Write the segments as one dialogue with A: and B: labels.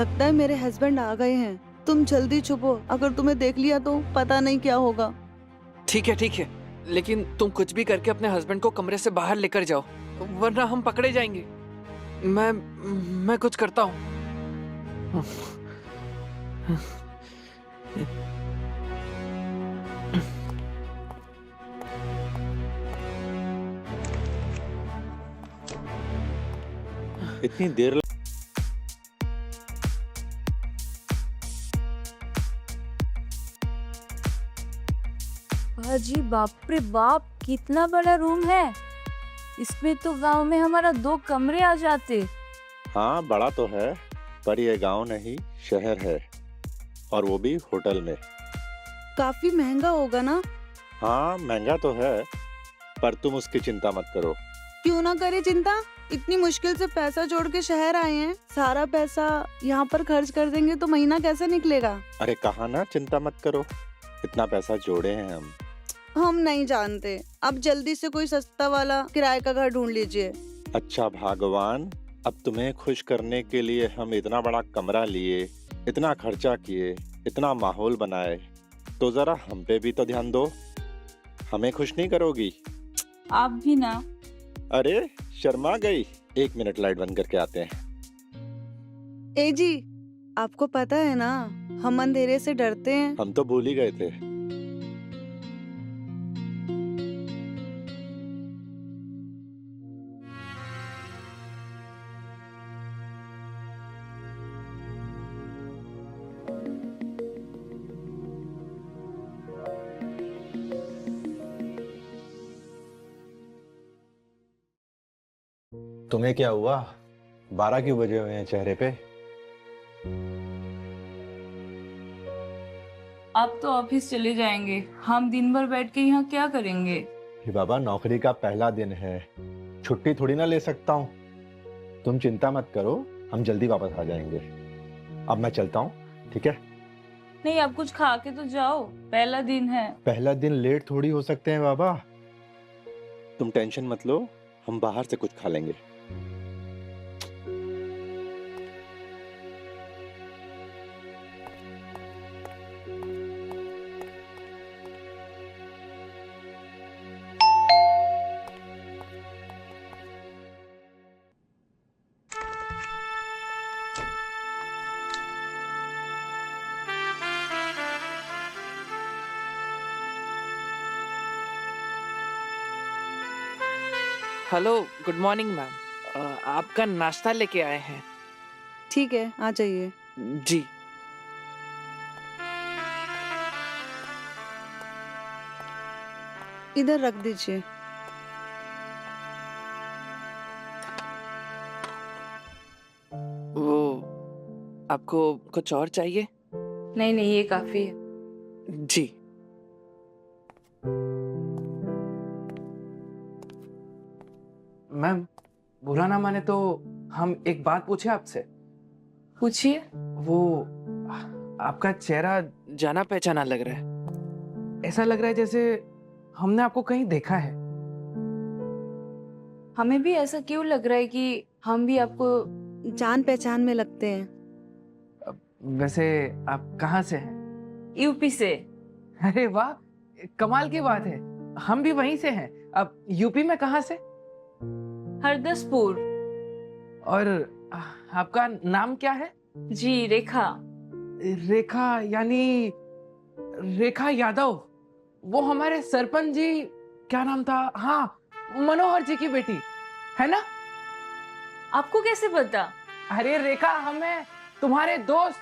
A: लगता है मेरे हस्बैंड आ गए हैं। तुम जल्दी छुपो, अगर तुम्हें देख लिया तो पता नहीं क्या होगा।
B: ठीक है, लेकिन तुम कुछ भी करके अपने हस्बैंड को कमरे से बाहर लेकर जाओ, वरना हम पकड़े जाएंगे। मैं कुछ करता हूँ।
C: इतनी देर
D: जी बाप रे बाप, कितना बड़ा रूम है। इसमें तो गांव में हमारा 2 कमरे आ जाते।
C: हाँ, बड़ा तो है, पर ये गांव नहीं शहर है, और वो भी होटल में।
A: काफी महंगा होगा ना?
C: हाँ, महंगा तो है, पर तुम उसकी चिंता मत करो।
A: क्यों ना करे चिंता, इतनी मुश्किल से पैसा जोड़ के शहर आए हैं। सारा पैसा यहाँ पर खर्च कर देंगे तो महीना कैसे निकलेगा?
C: अरे कहा ना चिंता मत करो, इतना पैसा जोड़े हैं हम।
A: हम नहीं जानते, अब जल्दी से कोई सस्ता वाला किराए का घर ढूंढ लीजिए।
C: अच्छा भगवान, अब तुम्हें खुश करने के लिए हम इतना बड़ा कमरा लिए, इतना खर्चा किए, इतना माहौल बनाए, तो जरा हम पे भी तो ध्यान दो। हमें खुश नहीं करोगी?
D: आप भी ना।
C: अरे शर्मा गई, 1 मिनट लाइट बंद करके आते हैं।
A: ए जी, आपको पता है ना हम अंधेरे से डरते हैं।
C: हम तो भूल ही गए थे।
E: तुम्हें क्या हुआ? 12 क्यों बजे हुए हैं चेहरे पे?
D: अब तो ऑफिस चले जाएंगे, हम दिन भर बैठ के यहाँ क्या करेंगे?
E: कि बाबा, नौकरी का पहला दिन है, छुट्टी थोड़ी ना ले सकता हूँ। तुम चिंता मत करो, हम जल्दी वापस आ जाएंगे। अब मैं चलता हूँ, ठीक है?
D: नहीं, आप कुछ खा के तो जाओ, पहला दिन है।
E: पहला दिन लेट थोड़ी हो सकते हैं बाबा।
C: तुम टेंशन मत लो, हम बाहर से कुछ खा लेंगे।
B: Hello, good morning ma'am. आपका नाश्ता लेके आए हैं।
A: ठीक है, आ जाइए।
B: जी।
A: इधर रख दीजिए।
B: वो आपको कुछ और चाहिए?
D: नहीं नहीं, ये काफी है।
B: जी। मैम, बुरा ना माने तो हम एक बात पूछे आपसे?
D: पूछिए।
B: वो आपका चेहरा जाना पहचाना लग रहा है। ऐसा लग रहा है जैसे हमने आपको कहीं देखा है।
D: हमें भी ऐसा क्यों लग रहा है कि हम भी आपको
A: जान पहचान में लगते हैं।
B: वैसे आप कहाँ से हैं?
D: यूपी से।
B: अरे वाह, कमाल की बात है, हम भी वहीं से हैं। अब यूपी में कहाँ से?
D: हरदसपुर।
B: और आपका नाम क्या है?
D: जी, रेखा।
B: रेखा यानी रेखा यादव, वो हमारे सरपंच जी, क्या नाम था, हाँ, मनोहर जी की बेटी है ना?
D: आपको कैसे पता?
B: अरे रेखा, हमें तुम्हारे दोस्त,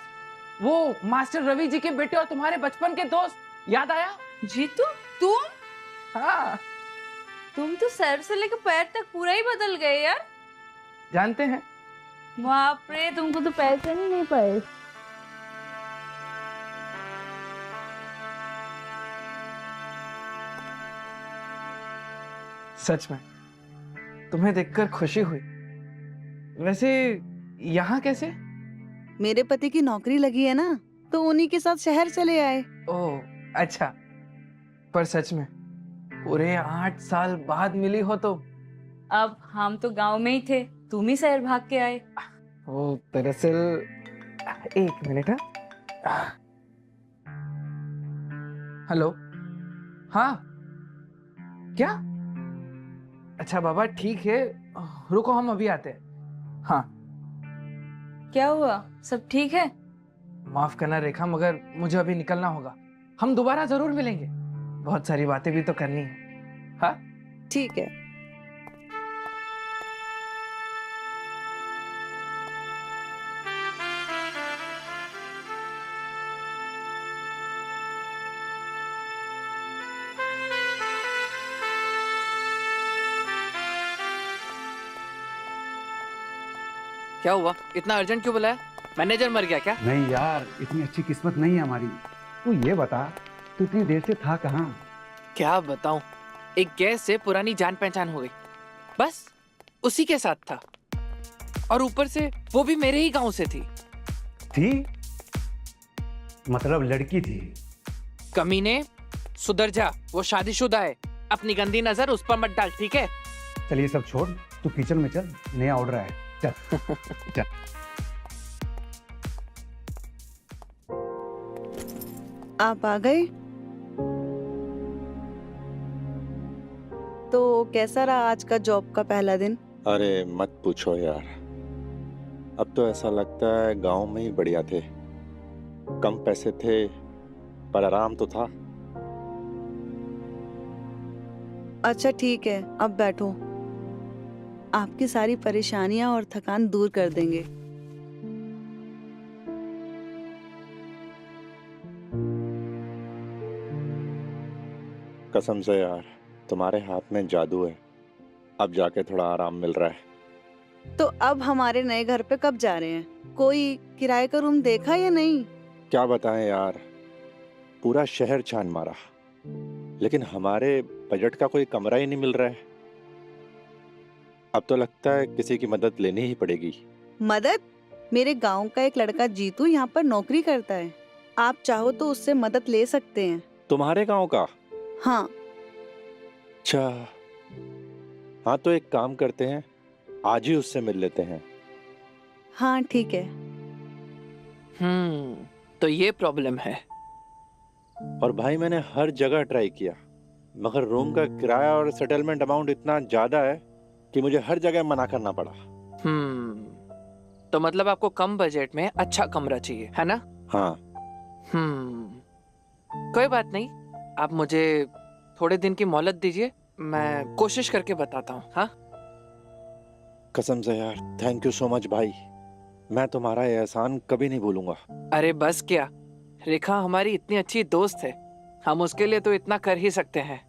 B: वो मास्टर रवि जी के बेटे और तुम्हारे बचपन के दोस्त याद आया।
D: जीतू, तुम?
B: हाँ,
D: तुम तो सर से लेकर पैर तक पूरा ही बदल गए यार।
B: जानते हैं।
D: बाप रे, तुमको तो पहचान ही नहीं पाए।
B: सच में तुम्हें देखकर खुशी हुई। वैसे यहाँ कैसे?
A: मेरे पति की नौकरी लगी है ना, तो उन्हीं के साथ शहर चले आए।
B: ओह अच्छा, पर सच में पूरे 8 साल बाद मिली हो तो?
D: अब हम तो गांव में ही थे, तुम ही शहर भाग के आए।
B: वो दरअसल एक मिनट। हेलो, हाँ क्या? अच्छा बाबा ठीक है, रुको हम अभी आते हैं। हाँ
D: क्या हुआ, सब ठीक है?
B: माफ करना रेखा, मगर मुझे अभी निकलना होगा। हम दोबारा जरूर मिलेंगे, बहुत सारी बातें भी तो करनी है। हाँ
A: ठीक है।
F: क्या हुआ, इतना अर्जेंट क्यों बुलाया? मैनेजर मर गया क्या?
G: नहीं यार, इतनी अच्छी किस्मत नहीं है हमारी। तू ये बता, तू इतनी देर से था कहाँ?
F: क्या बताऊं, एक गैस से पुरानी जान पहचान हो गई, बस उसी के साथ था। और ऊपर से वो भी मेरे ही गांव से थी।
G: थी मतलब लड़की थी?
F: कमीने, सुधर जा, वो शादीशुदा है। अपनी गंदी नजर उस पर मत डाल, ठीक है?
G: चल ये सब छोड़, तू किचन में चल, नया ऑर्डर है। चल चल।
A: आप आ गए? तो कैसा रहा आज का जॉब का पहला दिन?
C: अरे मत पूछो यार, अब तो ऐसा लगता है गांव में ही बढ़िया थे। कम पैसे थे पर आराम तो था।
A: अच्छा ठीक है, अब बैठो, आपकी सारी परेशानियां और थकान दूर कर देंगे।
C: कसम से यार, तुम्हारे हाथ में जादू है। अब जाके थोड़ा आराम मिल रहा है।
A: तो अब हमारे नए घर पे कब जा रहे हैं? कोई किराए का रूम देखा या नहीं?
C: क्या बताएं यार, पूरा शहर छान मारा, लेकिन हमारे बजट का कोई कमरा ही नहीं मिल रहा है। अब तो लगता है किसी की मदद लेनी ही पड़ेगी।
A: मदद? मेरे गांव का एक लड़का जीतू यहाँ पर नौकरी करता है, आप चाहो तो उससे मदद ले सकते हैं।
C: तुम्हारे गांव का?
A: हाँ।
C: अच्छा, हाँ तो एक काम करते हैं, आज ही उससे मिल लेते हैं।
A: हाँ ठीक है।
F: तो ये प्रॉब्लम है।
C: और भाई मैंने हर जगह ट्राई किया, मगर रूम का किराया और सेटलमेंट अमाउंट इतना ज्यादा है कि मुझे हर जगह मना करना पड़ा।
F: तो मतलब आपको कम बजट में अच्छा कमरा चाहिए, है ना?
C: हाँ।
F: कोई बात नहीं, आप मुझे थोड़े दिन की मोहलत दीजिए, मैं कोशिश करके बताता हूँ। हाँ
C: कसम से यार, थैंक यू सो मच भाई, मैं तुम्हारा ये एहसान कभी नहीं भूलूंगा।
F: अरे बस क्या, रेखा हमारी इतनी अच्छी दोस्त है, हम उसके लिए तो इतना कर ही सकते हैं।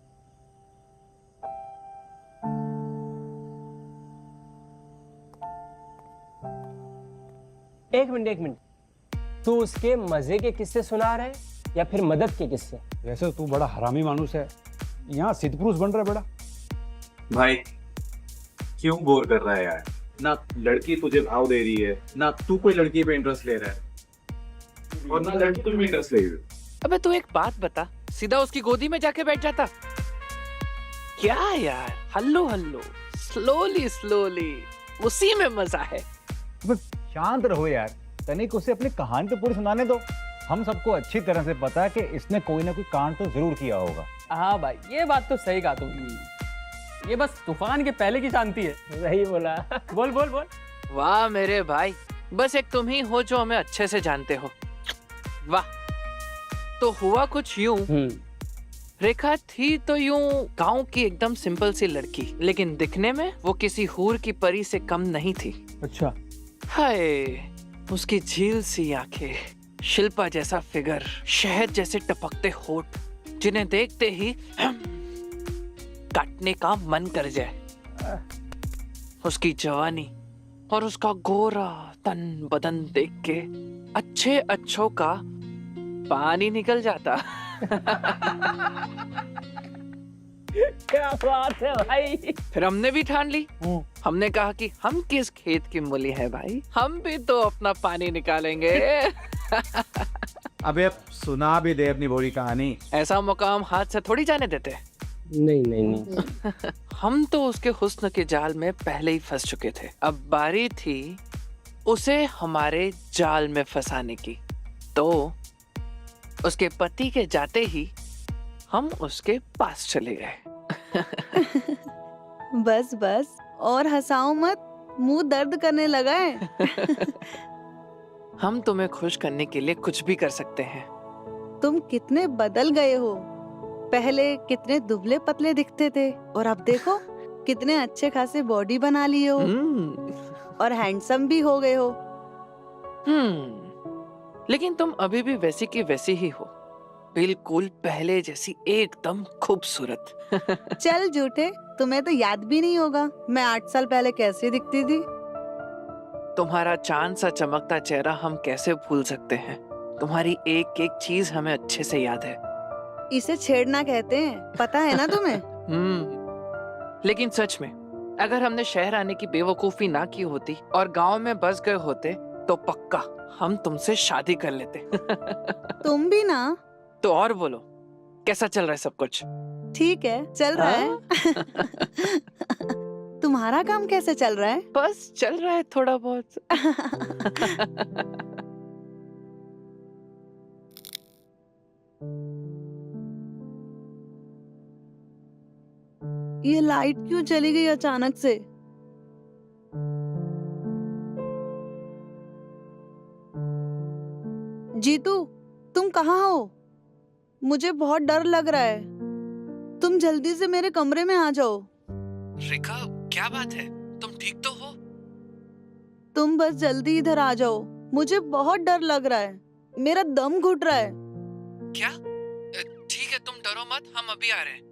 H: एक मिनट, तू उसके मजे के किस्से सुना रहा है या फिर मदद के किस्से?
G: वैसे तू बड़ा हरामी मानुस है, यहाँ सिद्ध पुरुष बन रहा है बड़ा।
I: भाई क्यों बोर कर रहा है यार? ना लड़की तुझे भाव दे रही है, ना तू कोई लड़की पे इंटरेस्ट ले रहा है, और ना लड़की तुझे इंटरेस्ट ले रही है।
F: अबे तू एक बात बता, सीधा उसकी गोदी में जाके बैठ जाता। क्या यार, हल्लो हल्लो, स्लोली स्लोली, उसी में मजा है।
G: शांत रहो यार, तनिक उसे अपनी कहानी तो पूरी सुनाने दो। हम सबको अच्छी तरह से पता है कि इसने कोई ना कोई कांड तो जरूर किया होगा।
H: हाँ भाई, ये बात तो सही कहा तुमने। ये बस तूफान के पहले की शांति है। सही बोला। बोल बोल बोल।
F: वाह मेरे भाई, बस एक तुम ही हो जो हमें अच्छे से जानते हो। वाह। तो हुआ कुछ यूं, रेखा थी तो यूं गांव की एकदम सिंपल सी लड़की, लेकिन दिखने में वो किसी हूर की परी से कम नहीं थी।
G: अच्छा।
F: हाय, उसकी झील सी आंखें, शिल्पा जैसा फिगर, शहद जैसे टपकते होठ, जिन्हें देखते ही काटने का मन कर जाए। उसकी जवानी और उसका गोरा तन बदन देख के अच्छे अच्छों का पानी निकल जाता।
H: क्या बात है भाई।
F: फिर हमने भी ठान ली, हमने कहा कि हम किस खेत की मूली है भाई, हम भी तो अपना पानी निकालेंगे।
I: अबे अब सुना भी दे अपनी बोरी कहानी।
F: ऐसा मौका हम हाथ से थोड़ी जाने देते।
H: नहीं।
F: हम तो उसके हुस्न के जाल में पहले ही फंस चुके थे। अब बारी थी उसे हमारे जाल में फंसाने की। तो उसके पति के जाते ही हम उसके पास चले गए।
A: बस बस और हंसाओ मत, मुंह दर्द करने लगा है।
F: हम तुम्हें खुश करने के लिए कुछ भी कर सकते हैं।
A: तुम कितने बदल गए हो। पहले कितने दुबले पतले दिखते थे और अब देखो कितने अच्छे खासे बॉडी बना लिए हो और हैंडसम भी हो गए हो।
F: लेकिन तुम अभी भी वैसी की वैसी ही हो, बिल्कुल पहले जैसी, एकदम खूबसूरत।
A: चल झूठे, तुम्हें तो याद भी नहीं होगा मैं 8 साल पहले कैसी दिखती थी।
F: तुम्हारा चांद सा चमकता चेहरा हम कैसे भूल सकते हैं। तुम्हारी एक एक चीज हमें अच्छे से याद है।
A: इसे छेड़ना कहते हैं, पता है ना तुम्हें।
F: लेकिन सच में अगर हमने शहर आने की बेवकूफी ना की होती और गांव में बस गए होते तो पक्का हम तुमसे शादी कर लेते।
A: तुम भी ना।
F: तो और बोलो, कैसा चल रहा है सब कुछ?
A: ठीक है, चल रहा है। तुम्हारा काम कैसे चल रहा है?
F: बस चल रहा है थोड़ा बहुत।
A: ये लाइट क्यों चली गई अचानक से? जीतू, तुम कहाँ हो? मुझे बहुत डर लग रहा है। तुम जल्दी से मेरे कमरे में आ जाओ।
F: रेखा, क्या बात है? तुम ठीक तो हो?
A: तुम बस जल्दी इधर आ जाओ, मुझे बहुत डर लग रहा है, मेरा दम घुट रहा है।
F: क्या? ठीक है, तुम डरो मत, हम अभी आ रहे हैं।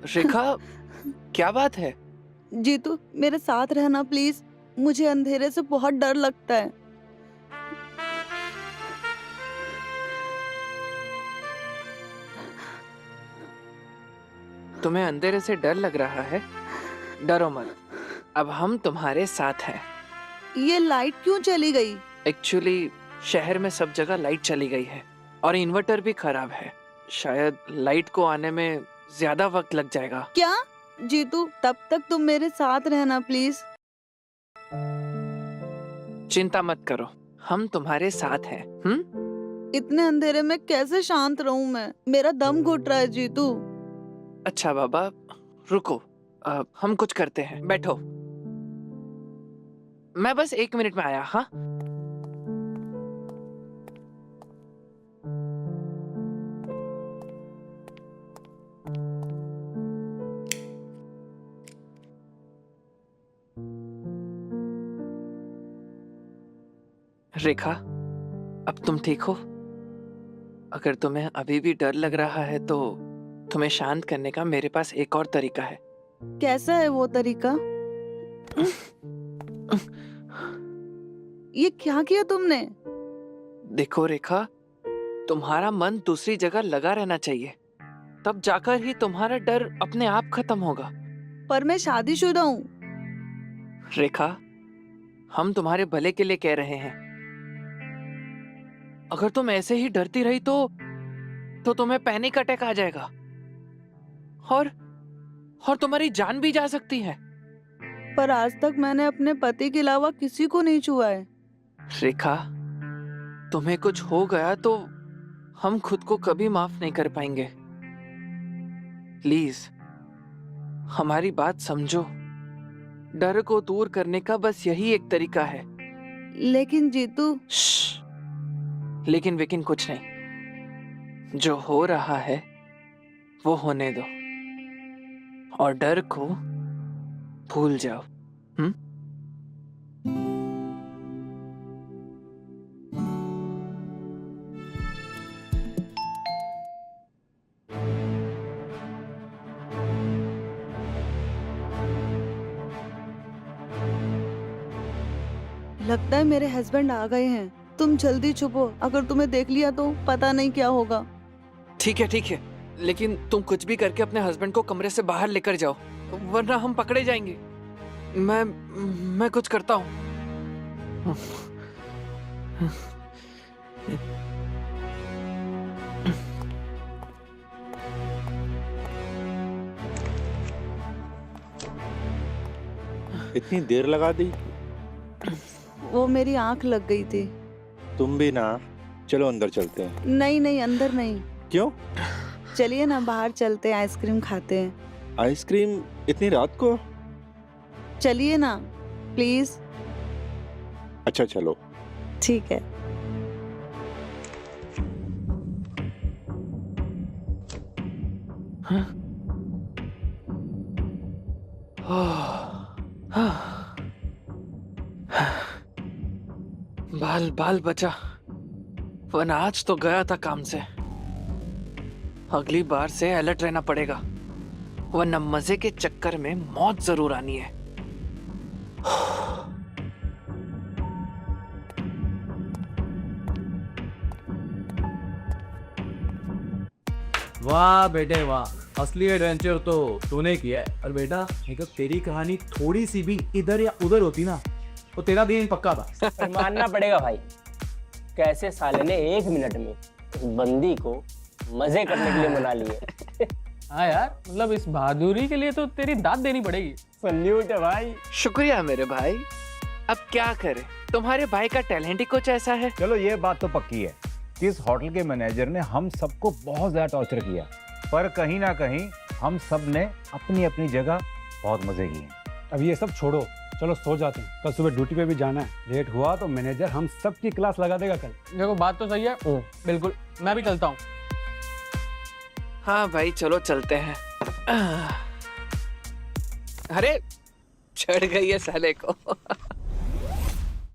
F: रेखा, क्या बात है?
A: जीतू, मेरे साथ रहना प्लीज, मुझे अंधेरे से बहुत डर लगता है।
F: तुम्हें अंधेरे से डर लग रहा है? डरो मत, अब हम तुम्हारे साथ हैं।
A: ये लाइट क्यों चली गई?
F: एक्चुअली शहर में सब जगह लाइट चली गई है और इन्वर्टर भी खराब है। शायद लाइट को आने में ज्यादा वक्त लग जाएगा।
A: क्या? जीतू, तब तक तुम मेरे साथ रहना प्लीज।
F: चिंता मत करो, हम तुम्हारे साथ हैं।
A: इतने अंधेरे में कैसे शांत रहूं मैं? मेरा दम घुट रहा है जीतू।
F: अच्छा बाबा, रुको, हम कुछ करते हैं, बैठो। मैं बस 1 मिनट में आया। हाँ, रेखा, अब तुम ठीक हो? अगर तुम्हें अभी भी डर लग रहा है तो तुम्हें शांत करने का मेरे पास एक और तरीका है।
A: कैसा है वो तरीका? ये क्या किया तुमने?
F: देखो रेखा, तुम्हारा मन दूसरी जगह लगा रहना चाहिए, तब जाकर ही तुम्हारा डर अपने आप खत्म होगा।
A: पर मैं शादीशुदा हूँ।
F: रेखा, हम तुम्हारे भले के लिए कह रहे हैं। अगर तुम ऐसे ही डरती रही तो तुम्हें पैनिक अटैक आ जाएगा और तुम्हारी जान भी जा सकती है।
A: पर आज तक मैंने अपने पति के अलावा किसी को नहीं छुआ है।
F: रेखा, तुम्हें कुछ हो गया तो हम खुद को कभी माफ नहीं कर पाएंगे। प्लीज हमारी बात समझो। डर को दूर करने का बस यही एक तरीका है।
A: लेकिन जीतू।
F: लेकिन वेकिन कुछ नहीं, जो हो रहा है वो होने दो और डर को भूल जाओ।
A: लगता है मेरे हस्बैंड आ गए हैं। तुम जल्दी छुपो, अगर तुम्हें देख लिया तो पता नहीं क्या होगा।
F: ठीक है, लेकिन तुम कुछ भी करके अपने हस्बैंड को कमरे से बाहर लेकर जाओ, वरना हम पकड़े जाएंगे। मैं कुछ करता हूँ।
C: इतनी देर लगा दी।
A: वो मेरी आंख लग गई थी।
C: तुम भी ना। चलो अंदर चलते हैं।
A: नहीं नहीं, अंदर नहीं।
C: क्यों?
A: चलिए ना, बाहर चलते हैं, आइसक्रीम खाते हैं।
C: आइसक्रीम इतनी रात को?
A: चलिए ना प्लीज।
C: अच्छा चलो।
A: ठीक है।
F: बाल बाल बचा, वरना आज तो गया था काम से। अगली बार से अलर्ट रहना पड़ेगा, वरना मजे के चक्कर में मौत जरूर आनी है।
J: वाह बेटे वाह, असली एडवेंचर तो तूने किया है। और बेटा अगर तेरी कहानी थोड़ी सी भी इधर या उधर होती ना तो तेरा दिन पक्का था।
H: मानना पड़ेगा भाई, कैसे साले ने 1 मिनट में उस बंदी को मजे करने के लिए मना लिए।
B: हाँ यार, मतलब इस बहादुरी के लिए तो तेरी दाद देनी पड़ेगी।
H: सल्यूट है भाई।
F: शुक्रिया मेरे भाई। अब क्या करें, तुम्हारे भाई का टैलेंट ही कुछ ऐसा है।
G: चलो ये बात तो पक्की है कि इस होटल के मैनेजर ने हम सबको बहुत ज्यादा टॉर्चर किया, पर कहीं ना कहीं हम सब ने अपनी अपनी जगह बहुत मजे किए।
J: अब ये सब छोड़ो, चलो सो जाते हैं, कल सुबह ड्यूटी पे भी जाना है। लेट हुआ तो मैनेजर हम सबकी क्लास लगा देगा कल।
B: देखो बात तो सही है, बिल्कुल। मैं भी चलता हूँ।
F: हाँ भाई चलो चलते हैं। अरे चढ़ गई है साले को।